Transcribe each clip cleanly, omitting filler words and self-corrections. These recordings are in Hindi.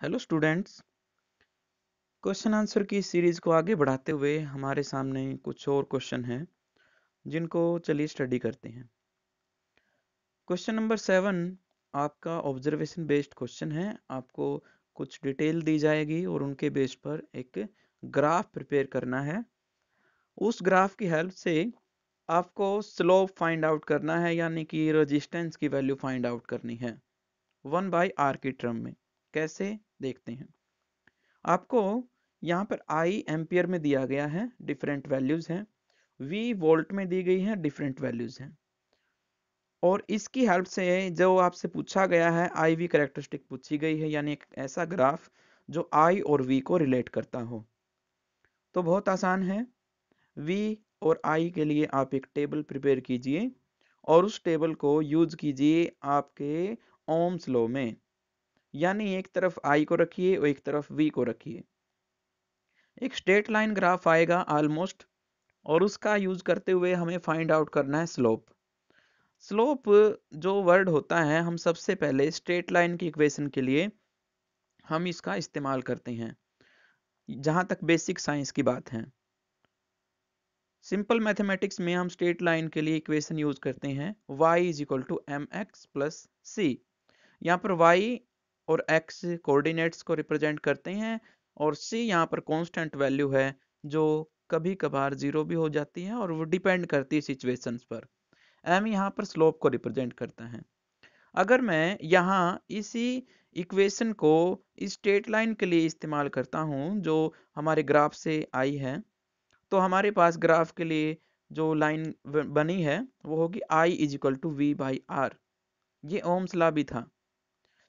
Hello students. क्वेश्चन आंसर की सीरीज को आगे बढ़ाते हुए हमारे सामने कुछ और क्वेश्चन हैं जिनको चलिए स्टडी करते हैं। क्वेश्चन नंबर 7 आपका ऑब्जर्वेशन बेस्ड क्वेश्चन है। आपको कुछ डिटेल दी जाएगी और उनके बेस पर एक ग्राफ प्रिपेयर करना है। उस ग्राफ की हेल्प से आपको स्लोप फाइंड आउट करना है, यानी कि रेजिस्टेंस की वैल्यू फाइंड आउट करनी है 1/r की टर्म में। कैसे, देखते हैं। आपको यहाँ पर I एम्पियर में दिया गया है, डिफरेंट वैल्यूज हैं। V वोल्ट में दी गई है, डिफरेंट वैल्यूज हैं। और इसकी हेल्प से जो आपसे पूछा गया है IV कैरेक्टरिस्टिक पूछी गई है, यानी एक ऐसा ग्राफ जो I और V को रिलेट करता हो। तो बहुत आसान है। V और I के लिए आप एक टेबल प्रिपेयर कीजिए और उस टेबल को यूज कीजिए आपके ओम्स लॉ में, यानी एक तरफ I को रखिए और एक तरफ V को रखिए। एक स्ट्रेट लाइन ग्राफ आएगा ऑलमोस्ट, और उसका यूज करते हुए हमें फाइंड आउट करना है स्लोप। स्लोप जो वर्ड होता है, हम सबसे पहले स्ट्रेट लाइन की इक्वेशन के लिए हम इसका इस्तेमाल करते हैं, जहां तक बेसिक साइंस की बात है। सिंपल मैथमेटिक्स में हम स्ट्रेट लाइन के लिए इक्वेशन यूज करते हैं y is equal to M X plus C. यहाँ पर y और x कोऑर्डिनेट्स को रिप्रेजेंट करते हैं और c यहाँ पर कांस्टेंट वैल्यू है जो कभी कभार जीरो भी हो जाती है और वो डिपेंड करती है सिचुएशंस पर। m यहाँ पर स्लोप को रिप्रेजेंट करता है। अगर मैं यहाँ इसी इक्वेशन को इस स्ट्रेट लाइन के लिए इस्तेमाल करता हूँ जो हमारे ग्राफ से आई है, तो हमारे पास ग्राफ के लिए जो लाइन बनी है वो होगी I is equal to V/R। ये ओम्स लॉ भी था।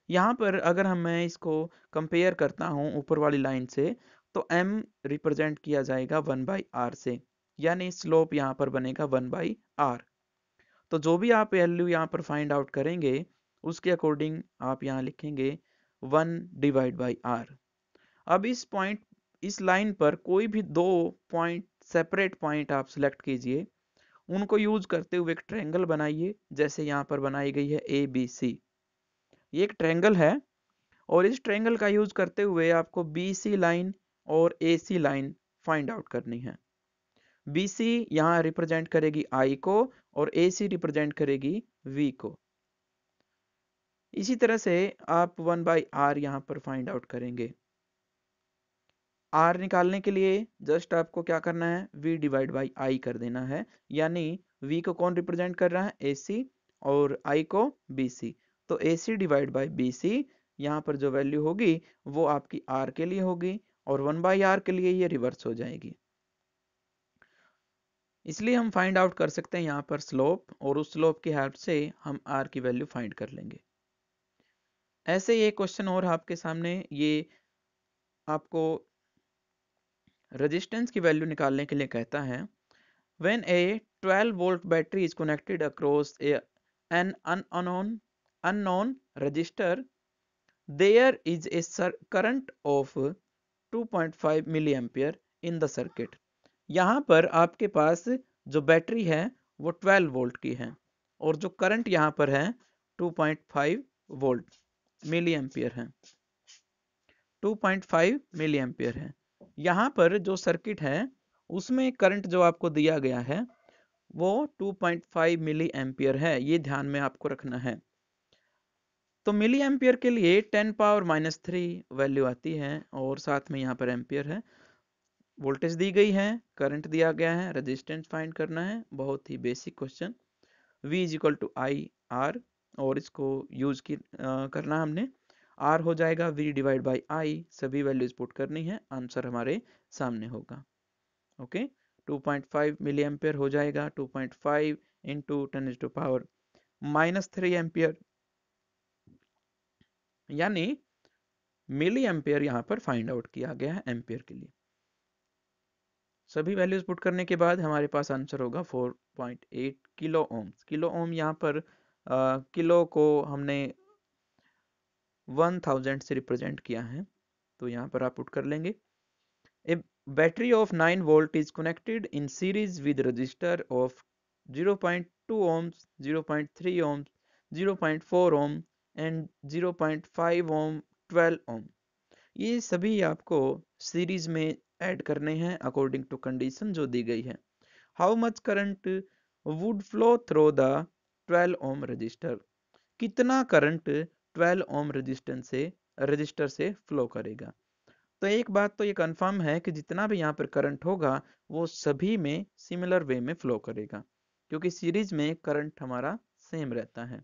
यहाँ पर अगर मैं इसको कंपेयर करता हूँ ऊपर वाली लाइन से, तो m रिप्रेजेंट किया जाएगा 1/r से, यानी स्लोप यहाँ पर बनेगा 1/r। तो जो भी आप वैल्यू यहाँ पर फाइंड आउट करेंगे उसके अकॉर्डिंग आप यहाँ लिखेंगे 1/r। अब इस लाइन पर कोई भी दो पॉइंट, सेपरेट पॉइंट आप सिलेक्ट कीजिए। उनको यूज करते हुए एक ट्रायंगल बनाइए, जैसे यहाँ पर बनाई गई है ABC। ये एक ट्रायंगल है और इस ट्रायंगल का यूज करते हुए आपको BC लाइन और AC लाइन फाइंड आउट करनी है। BC यहाँ रिप्रेजेंट करेगी I को और AC रिप्रेजेंट करेगी V को। इसी तरह से आप 1/r यहाँ पर फाइंड आउट करेंगे। R निकालने के लिए जस्ट आपको क्या करना है, V डिवाइड बाई I कर देना है, यानी V को कौन रिप्रेजेंट कर रहा है, AC, और I को BC। तो AC डिवाइड बाई BC यहाँ पर जो वैल्यू होगी वो आपकी R के लिए होगी और 1/r के लिए ये रिवर्स हो जाएगी। इसलिए हम फाइंड आउट कर सकते हैं यहाँ पर स्लोप, और उस स्लोप की हेल्प से हम R की वैल्यू फाइंड कर लेंगे। ऐसे ये क्वेश्चन और आपके सामने, ये आपको रेजिस्टेंस की वैल्यू निकालने के लिए कहता है। When a 12-volt battery is connected across an unknown resistor, there is a current of 2.5 milliampere in the circuit। यहाँ पर आपके पास जो बैटरी है वो 12 वोल्ट की है और जो करंट यहाँ पर है 2.5 वोल्ट मिली एम्पियर है। 2.5 मिली एम्पियर है। यहाँ पर जो सर्किट है उसमें करंट जो आपको दिया गया है वो 2.5 मिली एम्पियर है, ये ध्यान में आपको रखना है। तो मिली एम्पियर के लिए 10⁻³ वैल्यू आती है और साथ में यहाँ पर एम्पियर है। वोल्टेज दी गई है, करंट दिया गया है, रेजिस्टेंस फाइंड करना है। बहुत ही basic question. V is equal to I R, और इसको यूज करना हमने। R हो जाएगा V डिवाइड बाई I, सभी वैल्यूज पुट करनी है, आंसर हमारे सामने होगा। ओके, 2.5 मिली एम्पियर हो जाएगा 2.5 इंटू 10⁻³ एम्पियर, यानी मिली एम्पियर यहाँ पर फाइंड आउट किया गया है एम्पियर के लिए। सभी वैल्यूज पुट करने के बाद हमारे पास आंसर होगा 4.8 किलो ओम्स। किलो ओम यहाँ पर किलो को हमने 1000 से रिप्रेजेंट किया है, तो यहाँ पर आप पुट कर लेंगे। A battery of 9 volt is connected in series with resistor of 0.2 ohms, 0.3 ohms, 0.4 ohm and 0.5 ohm, 12 ohm। ये सभी आपको सीरीज में ऐड करने हैं अकॉर्डिंग टू कंडीशन जो दी गई है। How much current would flow through the 12 ohm resistor, कितना करंट 12 ओम रजिस्टर से फ्लो करेगा। तो एक बात तो ये कंफर्म है कि जितना भी यहाँ पर करंट होगा वो सभी में सिमिलर वे में फ्लो करेगा, क्योंकि सीरीज में करंट हमारा सेम रहता है।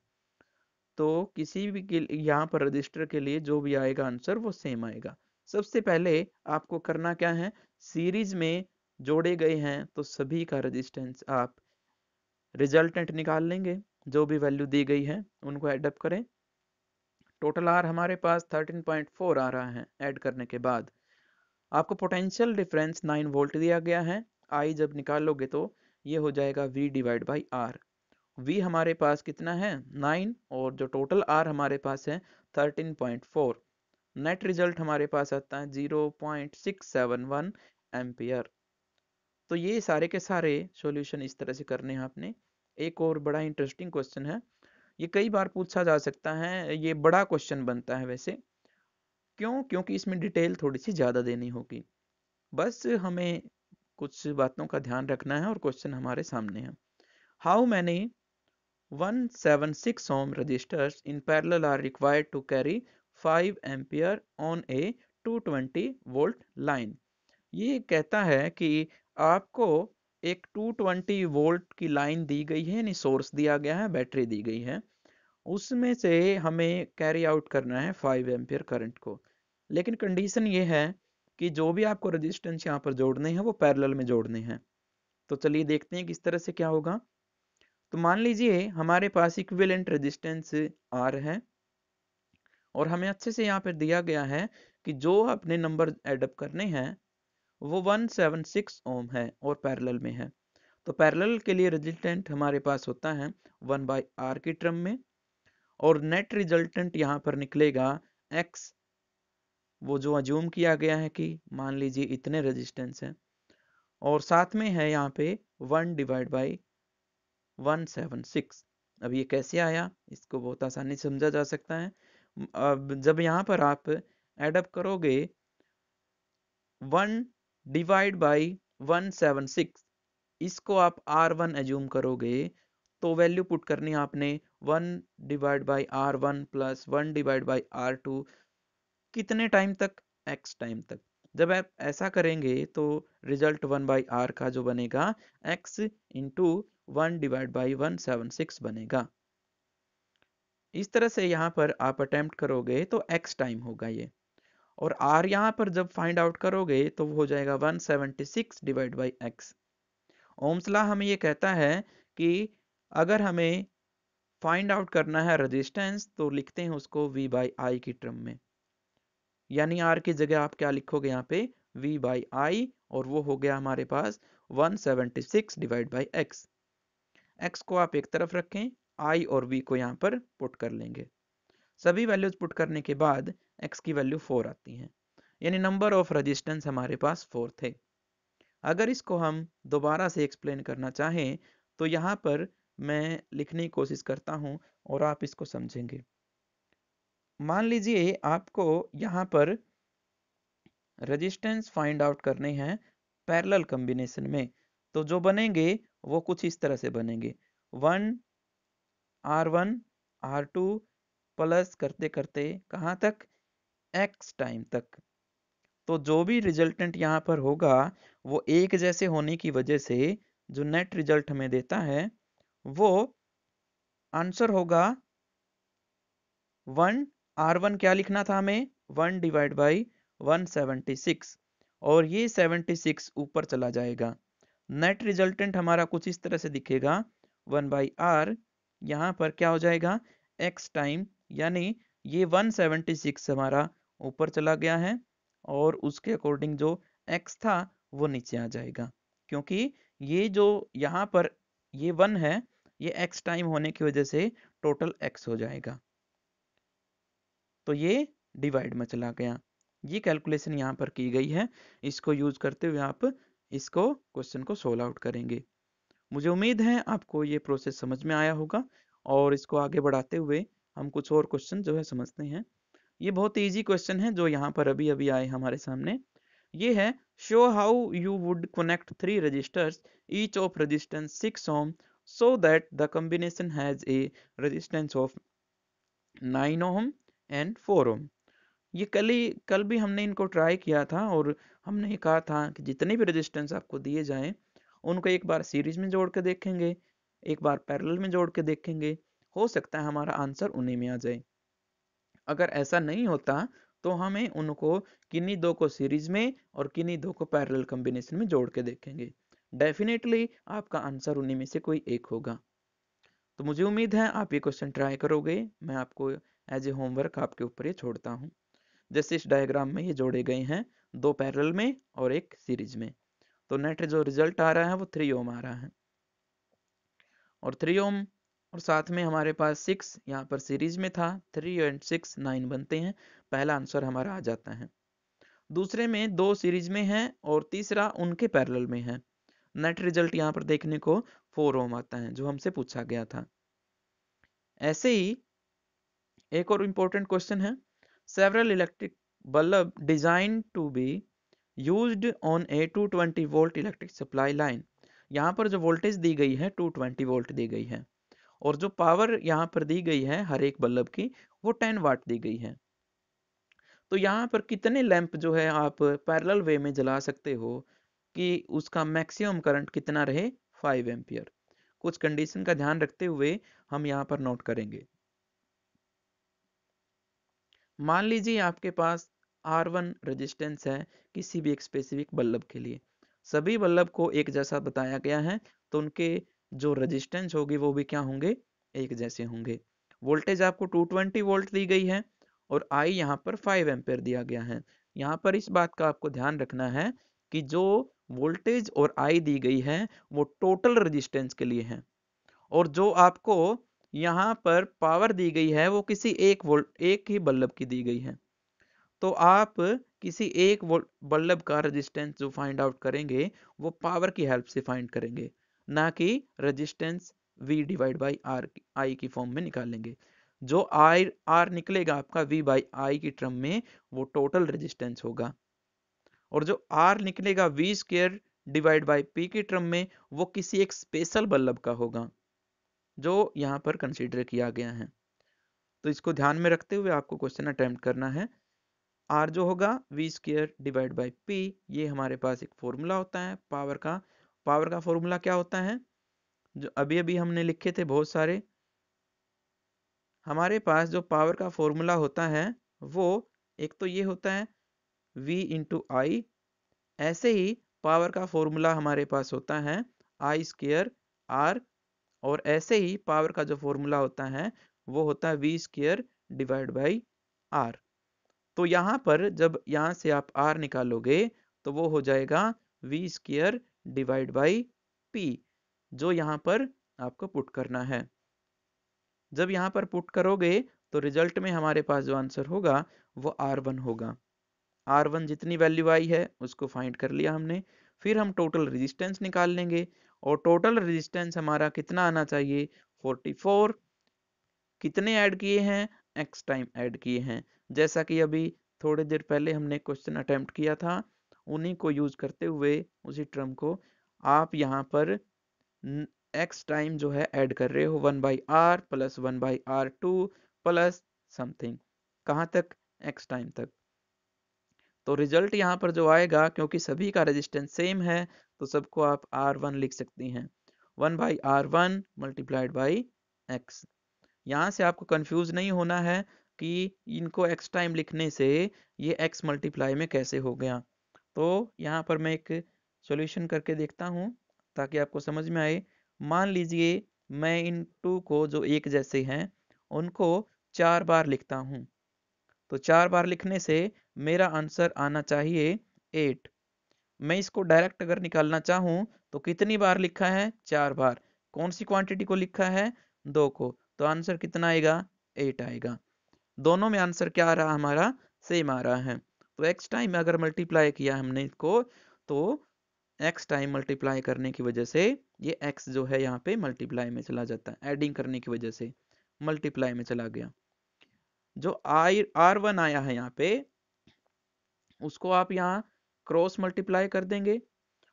तो किसी भी के यहाँ पर रजिस्टर के लिए जो भी आएगा आंसर वो सेम आएगा। सबसे पहले आपको करना क्या है, सीरीज में जोड़े गए हैं तो सभी का रेजिस्टेंस आप रिजल्टेंट निकाल लेंगे, जो भी वैल्यू दी गई है उनको एडअप करें। टोटल आर हमारे पास 13.4 आ रहा है ऐड करने के बाद। आपको पोटेंशियल डिफरेंस 9 वोल्ट दिया गया है। आई जब निकालोगे तो ये हो जाएगा V divide by R. V हमारे पास कितना है 9, और जो टोटल R हमारे पास है 13.4। नेट रिजल्ट हमारे पास आता है 0.671 एम्पियर। तो ये सारे के सारे सॉल्यूशन इस तरह से करने हैं आपने। एक और बड़ा इंटरेस्टिंग क्वेश्चन है, ये कई बार पूछा जा सकता है, ये बड़ा क्वेश्चन बनता है वैसे। क्यों? क्योंकि इसमें डिटेल थोड़ी सी ज़्यादा देनी होगी। बस हमें कुछ बातों का ध्यान रखना है और क्वेश्चन हमारे सामने है। How many 176 ohm resistors in parallel are required to carry 5 ampere on a 220 volt line। ये कहता है कि आपको एक 220 वोल्ट की लाइन दी गई है, यानी सोर्स दिया गया है, बैटरी दी गई है, उसमें से हमें कैरी आउट करना है 5 एम्पियर करंट को। लेकिन कंडीशन ये है कि जो भी आपको रेजिस्टेंस यहाँ पर जोड़ने हैं वो पैरेलल में जोड़ने हैं। तो चलिए देखते हैं किस तरह से क्या होगा। तो मान लीजिए हमारे पास इक्विवेलेंट रेजिस्टेंस आर है, और हमें अच्छे से यहाँ पर दिया गया है कि जो अपने नंबर एडअप करने हैं वो 176 ओम है और पैरेलल में है। तो पैरेलल के लिए रेजिस्टेंट हमारे पास होता है 1/R की टर्म में, और नेट रिजल्टेंट यहाँ पर निकलेगा X, वो जो अज्यूम किया गया है कि मान लीजिए इतने रेजिस्टेंस हैं, और साथ में है यहाँ पे 1 डिवाइड बाई 176। अब ये कैसे आया, इसको बहुत आसानी से समझा जा सकता है। अब जब यहाँ पर आप एडअप करोगे 1 डिवाइड बाई 176, इसको आप R1 एज्यूम करोगे, तो वैल्यू पुट करनी है आपने 1 divide by R1 plus 1 divide by R2, कितने टाइम तक, X टाइम तक। जब आप ऐसा करेंगे तो रिजल्ट 1/R का जो बनेगा X इंटू 1 डिवाइड बाई 176 बनेगा। इस तरह से यहाँ पर आप अटेम्प्ट करोगे तो X टाइम होगा ये, और R यहाँ पर जब फाइंड आउट करोगे तो वो हो जाएगा 176 divide by X। Ohm's law हमें ये कहता है कि अगर हमें फाइंड आउट करना है रेजिस्टेंस तो लिखते हैं उसको V बाई आई की टर्म में, यानी R की जगह आप क्या लिखोगे यहाँ पे V बाई आई, और वो हो गया हमारे पास 176 डिवाइड बाई X। X को आप एक तरफ रखें, I और V को यहाँ पर पुट कर लेंगे। सभी वैल्यूज पुट करने के बाद X की वैल्यू 4 आती है, यानी नंबर ऑफ रेजिस्टेंस हमारे पास 4 थे। अगर इसको हम दोबारा से एक्सप्लेन करना चाहें तो यहाँ पर मैं लिखने की कोशिश करता हूँ और आप इसको समझेंगे। मान लीजिए आपको यहाँ पर रेजिस्टेंस फाइंड आउट करने हैं पैरेलल कॉम्बिनेशन में, तो जो बनेंगे वो कुछ इस तरह से बनेंगे 1 R1 R2 प्लस करते करते कहाँ तक, X टाइम तक। तो जो भी रिजल्टेंट यहाँ पर होगा वो एक जैसे होने की वजह से जो नेट रिजल्ट हमें देता है वो आंसर होगा 1 R1 क्या लिखना था हमें 1 डिवाइड बाई 176, और ये 76 ऊपर चला जाएगा। नेट रिजल्टेंट हमारा कुछ इस तरह से दिखेगा 1/R, यहाँ पर क्या हो जाएगा X टाइम, यानी ये 176 हमारा ऊपर चला गया है और उसके अकॉर्डिंग जो X था वो नीचे आ जाएगा, क्योंकि ये जो यहाँ पर ये 1 है, ये X टाइम होने की वजह से टोटल X हो जाएगा, तो ये डिवाइड में चला गया। ये कैलकुलेशन यहाँ पर की गई है, इसको यूज करते हुए आप इसको क्वेश्चन को सोल्व आउट करेंगे। मुझे उम्मीद है आपको ये प्रोसेस समझ में आया होगा, और इसको आगे बढ़ाते हुए हम कुछ और क्वेश्चन जो है समझते हैं। ये बहुत इजी क्वेश्चन है जो यहाँ पर अभी अभी आए हमारे सामने। ये है show how you would connect 3 resistors each of resistance 6 ohm so that the combination has a resistance of 9 ohm and 4 ohm. ये कल भी हमने इनको ट्राई किया था और हमने कहा था कि जितने भी रेजिस्टेंस आपको दिए जाएं उनको एक बार सीरीज में जोड़ के देखेंगे, एक बार पैरेलल में जोड़ के देखेंगे, हो सकता है हमारा आंसर उन्हीं में आ जाए। अगर ऐसा नहीं होता तो हमें उनको किन्हीं दो को सीरीज में और किन्हीं दो को पैरेलल कॉम्बिनेशन में जोड़ के देखेंगे। डेफिनेटली आपका आंसर उन्हीं में से कोई एक होगा। तो मुझे उम्मीद है आप ये क्वेश्चन ट्राई करोगे। मैं आपको एज ए होमवर्क आपके ऊपर ये छोड़ता हूँ। जैसे इस डायग्राम में ये जोड़े गए हैं, 2 पैरेलल में और एक सीरीज में। तो नेट जो रिजल्ट आ रहा है वो 3 ओम आ रहा है और 3 ओम और साथ में हमारे पास 6 यहाँ पर सीरीज में था। 3 एंड 6 9 बनते हैं। पहला आंसर हमारा आ जाता है। दूसरे में 2 सीरीज में है और तीसरा उनके पैरेलल में है। नेट रिजल्ट यहाँ पर देखने को 4 ओम आता है जो हमसे पूछा गया था। ऐसे ही एक और इम्पोर्टेंट क्वेश्चन है, several electric bulb designed to be used on a 220 volt electric supply line. यहाँ पर जो वोल्टेज दी गई है 220 वोल्ट दी गई है और जो पावर यहाँ पर दी गई है हर एक बल्ब की वो 10 वाट दी गई है। तो यहाँ पर कितने लैंप जो है आप पैरेलल वे में जला सकते हो कि उसका मैक्सिमम करंट कितना रहे, 5 एम्पियर। कुछ कंडीशन का ध्यान रखते हुए हम यहाँ पर नोट करेंगे। मान लीजिए आपके पास R1 रेजिस्टेंस है किसी भी एक स्पेसिफिक बल्ब के लिए। सभी बल्ब को एक जैसा बताया गया है तो उनके जो रेजिस्टेंस होगी वो भी क्या होंगे, एक जैसे होंगे। वोल्टेज आपको 220 वोल्ट दी गई है और I यहाँ पर 5 एम्पेयर दिया गया है। यहाँ पर इस बात का आपको ध्यान रखना है कि जो वोल्टेज और I दी गई है वो टोटल रेजिस्टेंस के लिए है और जो आपको यहाँ पर पावर दी गई है वो किसी एक ही बल्ब की दी गई है। तो आप किसी एक बल्ब का रेजिस्टेंस जो फाइंड आउट करेंगे वो पावर की हेल्प से फाइंड करेंगे, ना कि resistance V divide by are आई की फॉर्म में निकालेंगे। जो आर निकलेगा आपका V बाई आई की टर्म में वो टोटल रेजिस्टेंस होगा और जो आर निकलेगा V square divide by P की टर्म में वो किसी एक स्पेशल बल्ब का होगा जो यहाँ पर कंसीडर किया गया है। तो इसको ध्यान में रखते हुए आपको क्वेश्चन अटेम्प्ट करना है। आर जो होगा V square divide by P, ये हमारे पास एक फॉर्मूला होता है पावर का। पावर का फॉर्मूला क्या होता है जो अभी अभी हमने लिखे थे बहुत सारे। हमारे पास जो पावर का फॉर्मूला होता है वो एक तो ये होता है V इंटू आई। ऐसे ही पावर का फॉर्मूला हमारे पास होता है आई स्क्वायर आर और ऐसे ही पावर का जो फॉर्मूला होता है वो होता है V square divide by R. तो यहाँ पर जब यहाँ से आप R निकालोगे तो वो हो जाएगा V square divide by P, जो यहाँ पर आपको पुट करना है। जब यहाँ पर पुट करोगे तो रिजल्ट में हमारे पास जो आंसर होगा वो R1 होगा। R1 जितनी वैल्यू आई है उसको फाइंड कर लिया हमने। फिर हम टोटल रेजिस्टेंस निकाल लेंगे और टोटल रेजिस्टेंस हमारा कितना आना चाहिए, 44। कितने ऐड किए हैं, x टाइम ऐड किए हैं। जैसा कि अभी थोड़ी देर पहले हमने क्वेश्चन अटेम्प्ट किया था, उन्हीं को यूज करते हुए उसी टर्म को आप यहाँ पर x टाइम जो है ऐड कर रहे हो 1/r plus 1/r2 plus something, कहाँ तक, x टाइम तक। तो रिजल्ट यहाँ पर जो आएगा, क्योंकि सभी का रेजिस्टेंस सेम है तो सबको आप R1 लिख सकती हैं, 1/R1 मल्टीप्लाइड बाई x। यहाँ से आपको कंफ्यूज नहीं होना है कि इनको x टाइम लिखने से ये x मल्टीप्लाई में कैसे हो गया। तो यहाँ पर मैं एक सॉल्यूशन करके देखता हूँ ताकि आपको समझ में आए। मान लीजिए मैं इन टू को जो एक जैसे हैं उनको 4 बार लिखता हूँ, तो 4 बार लिखने से मेरा आंसर आना चाहिए 8। मैं इसको डायरेक्ट अगर निकालना चाहूँ तो कितनी बार लिखा है, 4 बार। कौन सी क्वांटिटी को लिखा है, 2 को, तो आंसर कितना आएगा, 8 आएगा। दोनों में आंसर क्या आ रहा हमारा, सेम आ रहा है। तो x टाइम अगर मल्टीप्लाई किया हमने इसको तो x टाइम मल्टीप्लाई करने की वजह से ये x जो है यहाँ पे मल्टीप्लाई में चला जाता है, एडिंग करने की वजह से मल्टीप्लाई में चला गया। जो R1 आया है यहाँ पे, उसको आप यहाँ क्रॉस मल्टीप्लाई कर देंगे,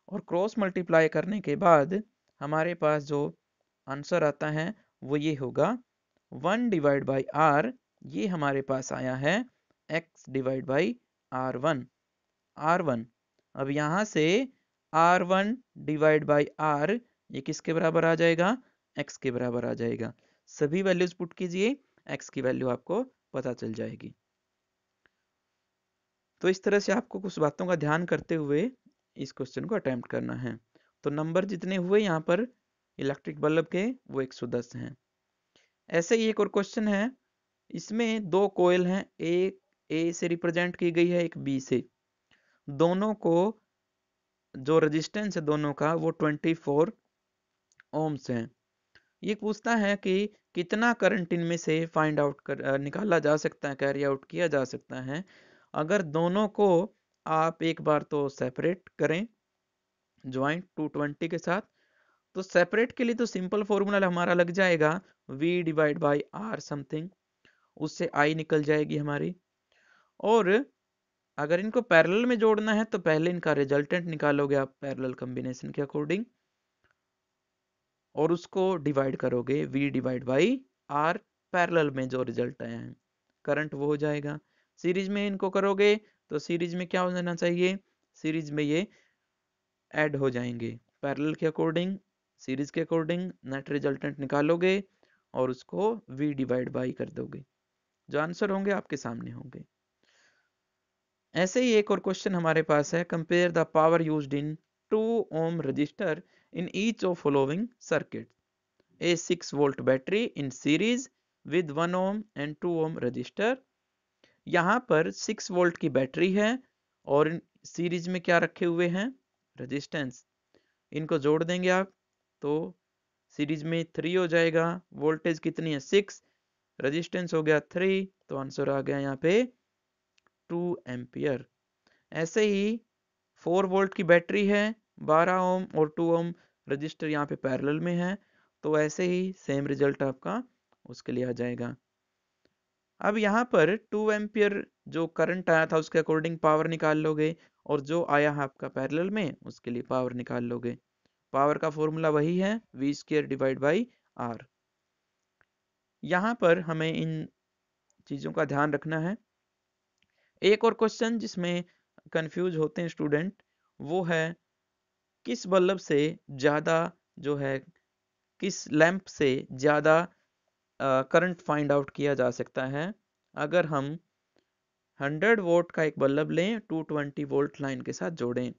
और क्रॉस मल्टीप्लाई करने के बाद हमारे पास जो आंसर आता है वो ये होगा 1 डिवाइड बाई आर, ये हमारे पास आया है x डिवाइड बाई R1। अब यहाँ से R1 डिवाइड बाई R ये किसके बराबर आ जाएगा, x के बराबर आ जाएगा। सभी वैल्यूज पुट कीजिए, x की वैल्यू आपको पता चल जाएगी। तो इस तरह से आपको कुछ बातों का ध्यान करते हुए इस क्वेश्चन को अटेम्प्ट करना है। तो नंबर जितने हुए यहाँ पर इलेक्ट्रिक बल्ब के वो 110 हैं। ऐसे ही एक और क्वेश्चन है, इसमें दो कोयल हैं, एक ए से रिप्रेजेंट की गई है, एक बी से। दोनों को जो रेजिस्टेंस है दोनों का वो 24 ओम्स है। ये पूछता है कि कितना करंट इनमें से फाइंड आउट कर निकाला जा सकता है, कैरी आउट किया जा सकता है अगर दोनों को आप एक बार तो सेपरेट करें ज्वाइंट 220 के साथ। तो सेपरेट के लिए तो सिंपल फॉर्मूला हमारा लग जाएगा V divide by R something, उससे I निकल जाएगी हमारी। और अगर इनको पैरेलल में जोड़ना है तो पहले इनका रिजल्टेंट निकालोगे आप पैरेलल कॉम्बिनेशन के अकॉर्डिंग, और उसको डिवाइड करोगे V divide by R, parallel में जो रिजल्ट आया है करंट वो हो जाएगा। सीरीज में इनको करोगे तो सीरीज में क्या हो जाना चाहिए, सीरीज में ये ऐड हो जाएंगे पैरेलल के अकॉर्डिंग, सीरीज के अकॉर्डिंग नेट रिजल्टेंट निकालोगे और उसको V डिवाइड बाई कर दोगे, जो आंसर होंगे आपके सामने होंगे। ऐसे ही एक और क्वेश्चन हमारे पास है, compare the power used in 2 ohm register in each of following circuit, A 6 volt battery in series with 1 ohm and 2 ohm register. यहाँ पर 6 वोल्ट की बैटरी है और सीरीज में क्या रखे हुए हैं, रेजिस्टेंस। इनको जोड़ देंगे आप तो सीरीज में 3 हो जाएगा, वोल्टेज कितनी है 6, रेजिस्टेंस हो गया 3, तो आंसर आ गया यहाँ पे 2 एम्पियर। ऐसे ही 4 वोल्ट की बैटरी है, 12 ओम और 2 ओम रजिस्टर यहाँ पे पैरेलल में है, तो ऐसे ही सेम रिजल्ट आपका उसके लिए आ जाएगा। अब यहाँ पर 2 एम्पियर जो करंट आया था उसके अकॉर्डिंग पावर निकाल लोगे, और जो आया है आपका पैरेलल में उसके लिए पावर निकाल लोगे। पावर का फॉर्मूला वही है V² डिवाइड बाई आर। यहाँ पर हमें इन चीजों का ध्यान रखना है। एक और क्वेश्चन जिसमें कंफ्यूज होते हैं स्टूडेंट, वो है किस बल्ब से ज्यादा जो है, किस लैंप से ज्यादा करंट फाइंड आउट किया जा सकता है अगर हम 100 वोल्ट का एक बल्ब लें 220 वोल्ट लाइन के साथ जोड़ें,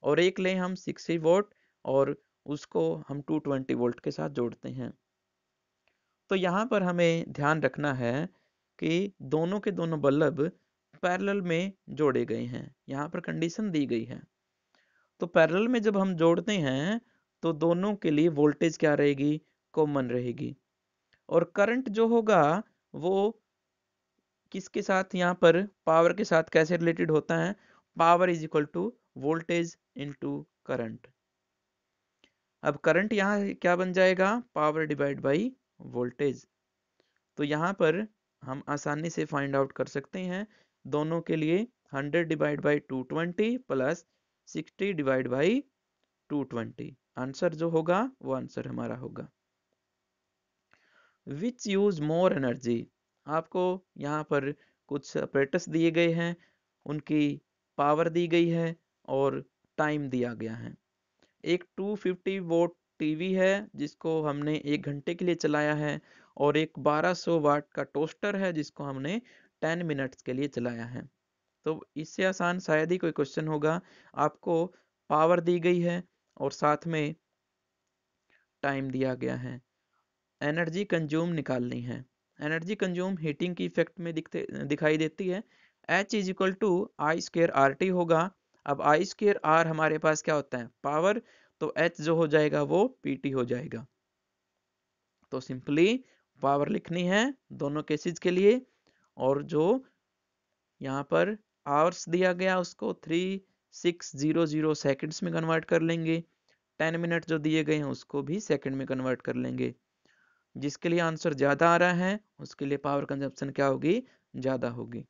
और एक लें हम 60 वोल्ट और उसको हम 220 वोल्ट के साथ जोड़ते हैं। तो यहाँ पर हमें ध्यान रखना है कि दोनों के दोनों बल्ब पैरेलल में जोड़े गए हैं, यहाँ पर कंडीशन दी गई है। तो पैरेलल में जब हम जोड़ते हैं तो दोनों के लिए वोल्टेज क्या रहेगी, कॉमन रहेगी, और करंट जो होगा वो किसके साथ, यहाँ पर पावर के साथ कैसे रिलेटेड होता है, power is equal to voltage into current. अब करंट यहाँ क्या बन जाएगा, पावर डिवाइड बाई वोल्टेज। तो यहाँ पर हम आसानी से फाइंड आउट कर सकते हैं दोनों के लिए 100 divide by 220 plus 60 divide by 220, answer जो होगा वो आंसर हमारा होगा। विच यूज मोर एनर्जी, आपको यहाँ पर कुछ अपरेटस दिए गए हैं, उनकी पावर दी गई है और टाइम दिया गया है। एक 250 वोट टीवी है जिसको हमने 1 घंटे के लिए चलाया है, और एक 1200 वाट का टोस्टर है जिसको हमने 10 मिनट्स के लिए चलाया है। तो इससे आसान शायद ही कोई क्वेश्चन होगा। आपको पावर दी गई है और साथ में टाइम दिया गया है, एनर्जी कंज्यूम निकालनी है। एनर्जी कंज्यूम हीटिंग की इफेक्ट में दिखाई देती है। H is equal to I square R T होगा। अब आई स्क्र आर हमारे पास क्या होता है, पावर, तो H जो हो जाएगा वो PT हो जाएगा। तो सिंपली पावर लिखनी है दोनों केसेस के लिए, और जो यहाँ पर आवर्स दिया गया उसको 3600 सेकंड्स में कन्वर्ट कर लेंगे, 10 मिनट जो दिए गए हैं उसको भी सेकंड में कन्वर्ट कर लेंगे। जिसके लिए आंसर ज़्यादा आ रहा है उसके लिए पावर कंजप्शन क्या होगी, ज़्यादा होगी।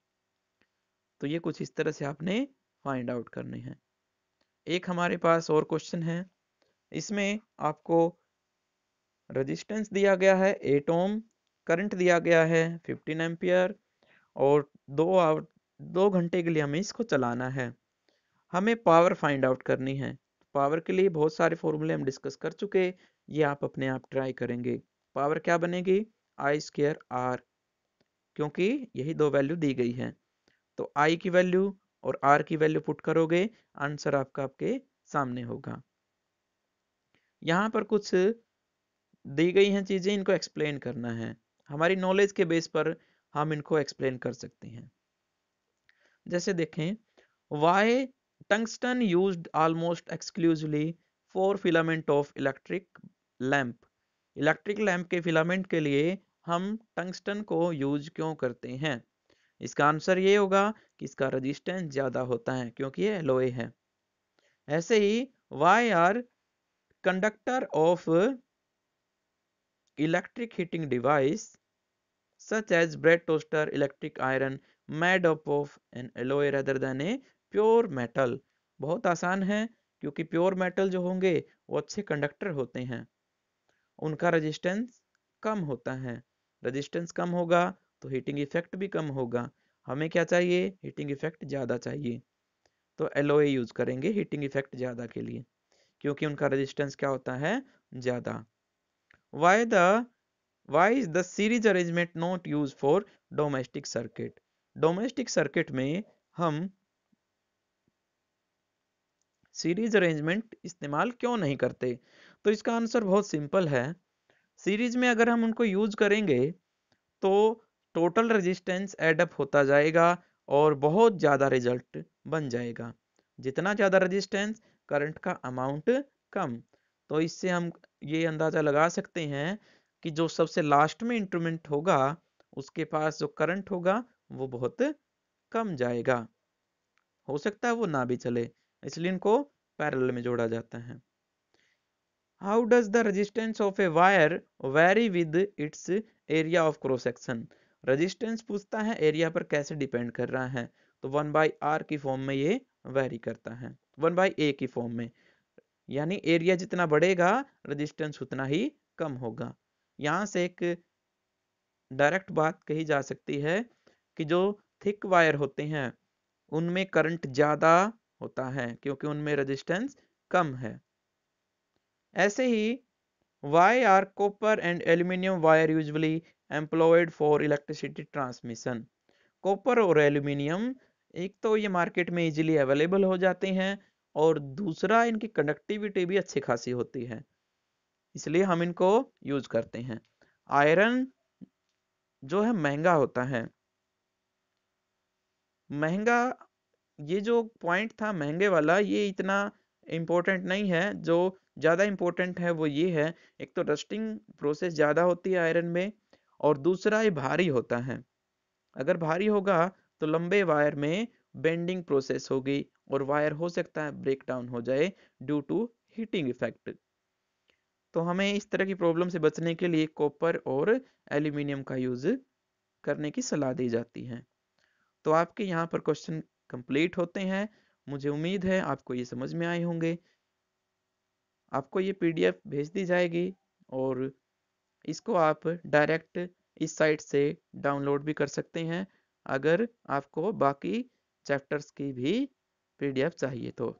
तो ये कुछ इस तरह से आपने फाइंड आउट करने हैं। एक हमारे पास और क्वेश्चन है, इसमें आपको रेजिस्टेंस दिया गया है 8 ओम, करंट दिया गया है 15 एम्पियर और 2 घंटे के लिए हमें इसको चलाना है। हमें पावर फाइंड आउट करनी है। पावर के लिए बहुत सारे फॉर्मूले हम डिस्कस कर चुके, ये आप अपने आप ट्राई करेंगे। पावर क्या बनेगी, आई स्क्वायर आर, क्योंकि यही दो वैल्यू दी गई है। तो आई की वैल्यू और आर की वैल्यू पुट करोगे, आंसर आपका आपके सामने होगा। यहाँ पर कुछ दी गई हैं चीजें, इनको एक्सप्लेन करना है। हमारी नॉलेज के बेस पर हम इनको एक्सप्लेन कर सकते हैं। जैसे देखें, why tungsten used almost exclusively for filament of electric lamp. Electric lamp के फिलामेंट के लिए हम टंगस्टन को यूज क्यों करते हैं? इसका आंसर ये होगा कि इसका रेजिस्टेंस ज्यादा होता है क्योंकि ये एलॉय है। ऐसे ही why are conductor of electric heating device such as bread toaster, electric iron made up of an alloy rather than a pure metal। बहुत आसान है, क्योंकि प्योर मेटल जो होंगे वो अच्छे कंडक्टर होते हैं, उनका रेजिस्टेंस कम होता है। रेजिस्टेंस कम होगा तो हीटिंग इफेक्ट भी कम होगा। हमें क्या चाहिए, हीटिंग इफेक्ट ज़्यादा चाहिए, तो एलओए यूज करेंगे हीटिंग इफेक्ट ज़्यादा के लिए, क्योंकि उनका रेजिस्टेंस क्या होता है, ज़्यादा। Why the Why is the series arrangement not used for domestic circuit? Domestic circuit में हम सीरीज अरेंजमेंट इस्तेमाल क्यों नहीं करते? तो इसका आंसर बहुत सिंपल है। सीरीज में अगर हम उनको यूज करेंगे तो टोटल रेजिस्टेंस एडअप होता जाएगा और बहुत ज़्यादा रिजल्ट बन जाएगा। जितना ज़्यादा रेजिस्टेंस, करंट का अमाउंट कम। तो इससे हम ये अंदाज़ा लगा सकते हैं कि जो सबसे लास्ट में इंस्ट्रूमेंट होगा उसके पास जो करंट होगा वो बहुत कम जाएगा, हो सकता है वो ना भी चले, इसलिए इनको पैरेलल में जोड़ा जाता है। How does the resistance of a wire very with its area of cross section? Resistance पूछता है, एरिया पर कैसे डिपेंड कर रहा है? तो 1/r की फॉर्म में ये वेरी करता है, 1/a की फॉर्म में, यानी एरिया जितना बढ़ेगा रेजिस्टेंस उतना ही कम होगा। यहाँ से एक डायरेक्ट बात कही जा सकती है कि जो थिक वायर होते हैं उनमें करंट ज़्यादा होता है क्योंकि उनमें रेजिस्टेंस कम है। ऐसे ही why are copper and aluminium wire usually employed for electricity transmission. Copper और एल्यूमिनियम, एक तो ये मार्केट में इजीली अवेलेबल हो जाते हैं और दूसरा इनकी कंडक्टिविटी भी अच्छी खासी होती है, इसलिए हम इनको यूज करते हैं। आयरन जो है महंगा होता है, महंगा, ये जो पॉइंट था महंगे वाला ये इतना इम्पोर्टेंट नहीं है। जो ज़्यादा इम्पोर्टेंट है वो ये है, एक तो रस्टिंग प्रोसेस ज़्यादा होती है आयरन में, और दूसरा ये भारी होता है। अगर भारी होगा तो लंबे वायर में बेंडिंग प्रोसेस होगी और वायर हो सकता है ब्रेक डाउन हो जाए ड्यू टू हीटिंग इफेक्ट। तो हमें इस तरह की प्रॉब्लम से बचने के लिए कॉपर और एल्यूमिनियम का यूज करने की सलाह दी जाती है। तो आपके यहाँ पर क्वेश्चन कंप्लीट होते हैं। मुझे उम्मीद है आपको ये समझ में आए होंगे। आपको ये पीडीएफ भेज दी जाएगी और इसको आप डायरेक्ट इस साइट से डाउनलोड भी कर सकते हैं अगर आपको बाकी चैप्टर्स की भी पीडीएफ चाहिए तो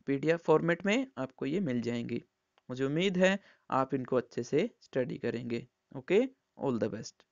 पीडीएफ फॉर्मेट में आपको ये मिल जाएंगी। मुझे उम्मीद है आप इनको अच्छे से स्टडी करेंगे। Okay, all the best.